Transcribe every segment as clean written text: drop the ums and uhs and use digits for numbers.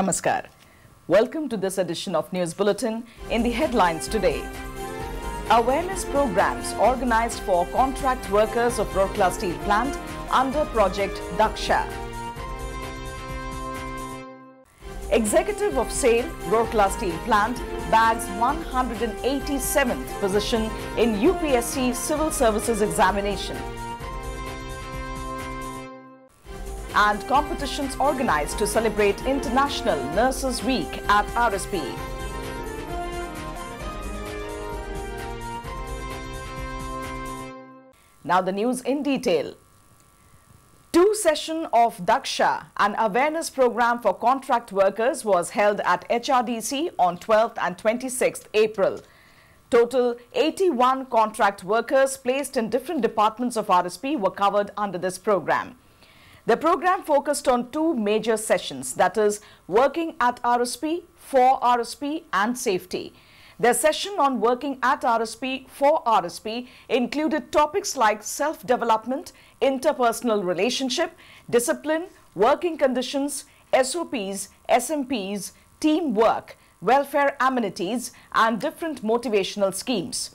Namaskar. Welcome to this edition of News Bulletin. In the headlines today, awareness programs organized for contract workers of Rourkela Steel Plant under Project Daksha. Executive of SAIL, Rourkela Steel Plant, bags 187th position in UPSC Civil Services Examination. And competitions organized to celebrate International Nurses Week at RSP. Now the news in detail. Two sessions of Daksha, an awareness program for contract workers, was held at HRDC on 12th and 26th April. Total 81 contract workers placed in different departments of RSP were covered under this program. The program focused on two major sessions, that is, working at RSP, for RSP and safety. The session on working at RSP, for RSP included topics like self-development, interpersonal relationship, discipline, working conditions, SOPs, SMPs, teamwork, welfare amenities, and different motivational schemes.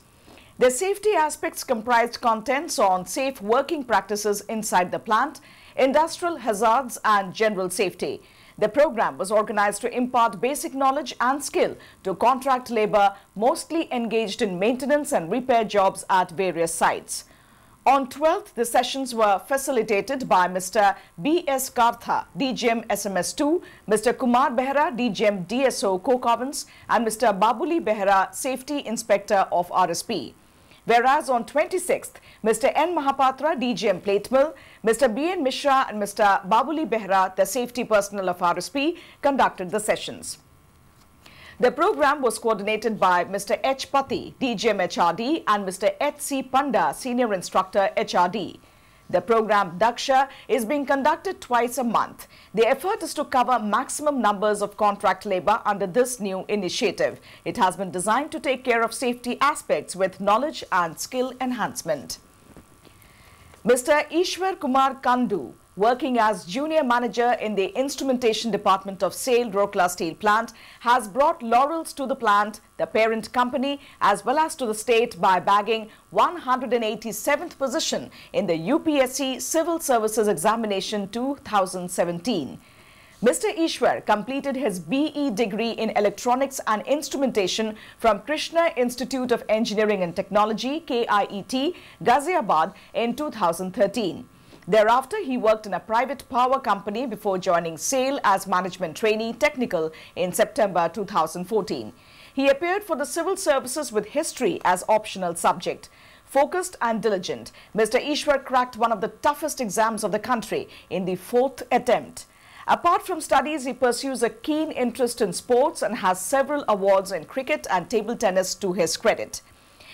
The safety aspects comprised contents on safe working practices inside the plant, industrial hazards, and general safety. The program was organized to impart basic knowledge and skill to contract labor mostly engaged in maintenance and repair jobs at various sites. On 12th, the sessions were facilitated by Mr. B.S. Kartha, DGM SMS2, Mr. Kumar Behra, DGM DSO Kokavans, and Mr. Babuli Behra, Safety Inspector of RSP. Whereas on 26th, Mr. N. Mahapatra, DGM Plate Mill, Mr. B. N. Mishra and Mr. Babuli Behra, the safety personnel of RSP, conducted the sessions. The program was coordinated by Mr. H. Pati, DGM HRD, and Mr. H. C. Panda, Senior Instructor HRD. The program Daksha is being conducted twice a month. The effort is to cover maximum numbers of contract labor under this new initiative. It has been designed to take care of safety aspects with knowledge and skill enhancement. Mr. Ishwar Kumar Kandu, working as junior manager in the instrumentation department of SAIL Rourkela Steel Plant, has brought laurels to the plant, the parent company, as well as to the state by bagging 187th position in the UPSC Civil Services Examination 2017. Mr. Ishwar completed his BE degree in Electronics and Instrumentation from Krishna Institute of Engineering and Technology, KIET, Ghaziabad in 2013. Thereafter, he worked in a private power company before joining SAIL as management trainee technical in September 2014. He appeared for the civil services with history as optional subject. Focused and diligent, Mr. Ishwar cracked one of the toughest exams of the country in the 4th attempt. Apart from studies, he pursues a keen interest in sports and has several awards in cricket and table tennis to his credit.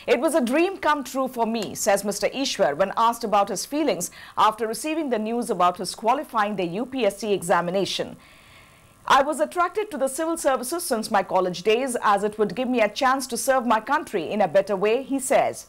It was a dream come true for me, says Mr. Ishwar when asked about his feelings after receiving the news about his qualifying the UPSC examination. I was attracted to the civil services since my college days as it would give me a chance to serve my country in a better way, he says.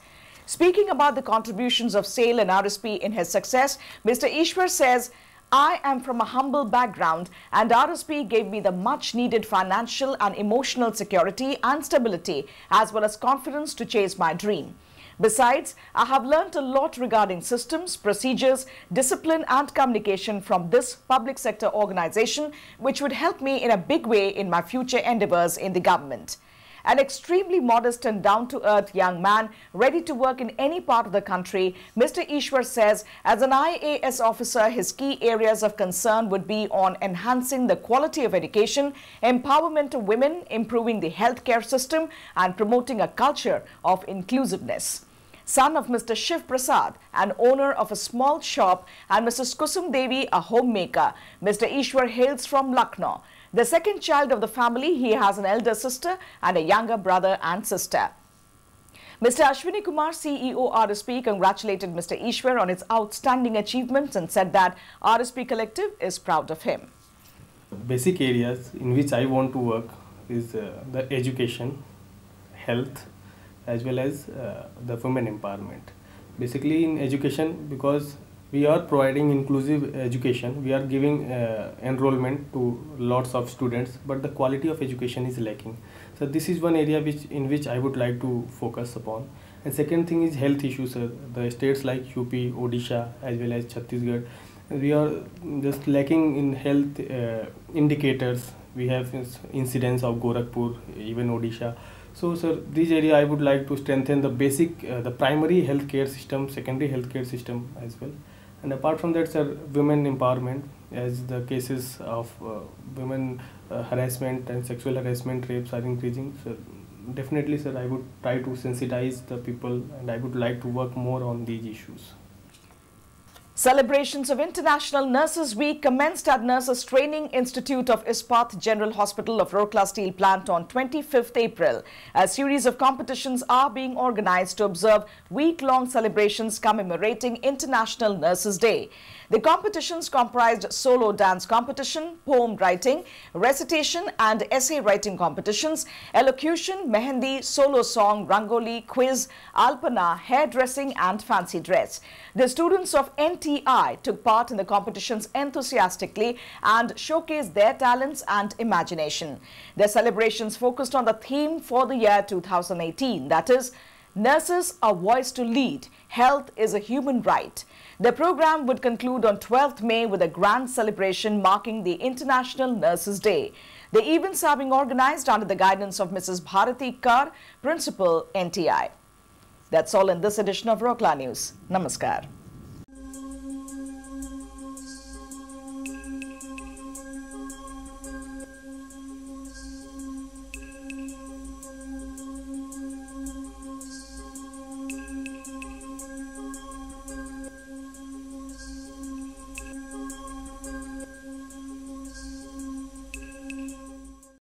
Speaking about the contributions of SAIL and RSP in his success, Mr. Ishwar says, I am from a humble background and RSP gave me the much needed financial and emotional security and stability as well as confidence to chase my dream. Besides, I have learnt a lot regarding systems, procedures, discipline and communication from this public sector organization which would help me in a big way in my future endeavors in the government. An extremely modest and down-to-earth young man ready to work in any part of the country, Mr. Ishwar says as an IAS officer, his key areas of concern would be on enhancing the quality of education, empowerment of women, improving the healthcare system, and promoting a culture of inclusiveness. Son of Mr. Shiv Prasad, an owner of a small shop, and Mrs. Kusum Devi, a homemaker, Mr. Ishwar hails from Lucknow. The second child of the family, he has an elder sister and a younger brother and sister. Mr. Ashwini Kumar, CEO RSP, congratulated Mr. Ishwar on his outstanding achievements and said that RSP Collective is proud of him. Basic areas in which I want to work is the education, health, as well as the women empowerment. Basically in education, because we are providing inclusive education. We are giving enrollment to lots of students, but the quality of education is lacking. So this is one area in which I would like to focus upon. And second thing is health issues. The states like UP, Odisha as well as Chhattisgarh, we are just lacking in health indicators. We have incidents of Gorakhpur, even Odisha. So sir, this area I would like to strengthen the basic, the primary healthcare system, secondary healthcare system as well. And apart from that, sir, women empowerment, as the cases of women harassment and sexual harassment, rapes are increasing. So definitely, sir, I would try to sensitize the people, and I would like to work more on these issues. Celebrations of International Nurses Week commenced at Nurses Training Institute of Ispat General Hospital of Rourkela Steel Plant on 25th April. A series of competitions are being organized to observe week-long celebrations commemorating International Nurses Day. The competitions comprised solo dance competition, poem writing, recitation and essay writing competitions, elocution, mehendi, solo song, rangoli, quiz, alpana, hairdressing and fancy dress. The students of NTI took part in the competitions enthusiastically and showcased their talents and imagination. Their celebrations focused on the theme for the year 2018, that is, Nurses, a voice to lead. Health is a human right. The program would conclude on 12th May with a grand celebration marking the International Nurses Day. The events are being organized under the guidance of Mrs. Bharati Kar, Principal, NTI. That's all in this edition of Rourkela News. Namaskar.